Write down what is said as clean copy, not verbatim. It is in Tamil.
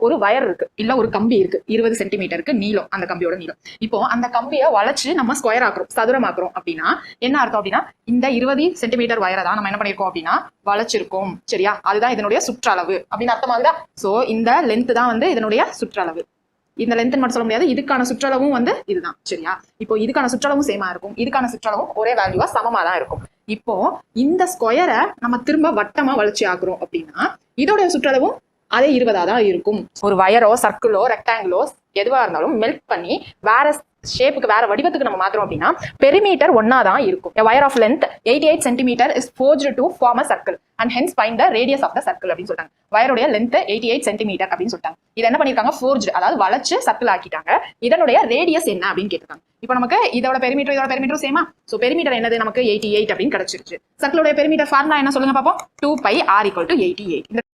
ஒரு வயர் இருக்கு இல்ல ஒரு கம்பி இருக்கு 20 சென்டிமீட்டருக்கு நீளம் அந்த கம்பியோட நீளம். இப்போ அந்த கம்பியை வளைச்சு நம்ம ஸ்கொயர் ஆக்குறோம் சதுரமாக்குறோம் அப்படின்னா என்ன அர்த்தம் அப்படின்னா இந்த 20 சென்டிமீட்டர் வயரை தான் நம்ம என்ன பண்ணிருக்கோம் அப்படின்னா வளைச்சிருக்கோம். சரியா? அதுதான் இதனுடைய சுற்றளவு அப்படின்னு அர்த்தமாகுதா? சோ இந்த லென்த் தான் வந்து இதனுடைய சுற்றளவு. இந்த லென்த் மட்டும் சொல்ல முடியாது, இதுக்கான சுற்றளவும் வந்து இதுதான். சரியா? இப்போ இதுக்கான சுற்றளவும் சேமா இருக்கும், இதுக்கான சுற்றளவும் ஒரே வேல்யூவா சமமா தான் இருக்கும். இப்போ இந்த ஸ்கொயரை நம்ம திரும்ப வட்டமா வளைச்சு ஆக்குறோம் அப்படின்னா இதோட சுற்றளவும் அதே 20 தான் இருக்கும். ஒரு வயரோ சர்க்கிளோ ரெக்டாங்கிளோ எதுவா இருந்தாலும் மெல்ட் பண்ணி வேற ஷேப்புக்கு வேற வடிவத்துக்கு நம்ம மாத்திரம் அப்படின்னா பெரிமீட்டர் ஒன்னா தான் இருக்கும். A wire of length 88 centimeter is forged to form a circle and hence find the radius of the circle அப்படின்னு சொல்றாங்க. வயருடைய லென்த் 88 சென்டிமீட்டர் அப்படின்னு சொல்லிட்டாங்க. இது என்ன பண்ணிருக்காங்க? forged, அதாவது வளைச்சு சர்க்கிள் ஆக்கிட்டாங்க. இதனுடைய ரேடியஸ் என்ன அப்படின்னு கேட்டிருக்காங்க. இப்போ நமக்கு இதோட பெரிமீட்டர் சேமா. சோ பெரிமீட்டர் என்னது? நமக்கு 88 அப்படின்னு கிடைச்சிருச்சு. சர்க்கிளோட பெரிமீட்டர் ஃபார்முலா என்ன சொல்லுங்க பாப்போம்? 2 pi r = 88.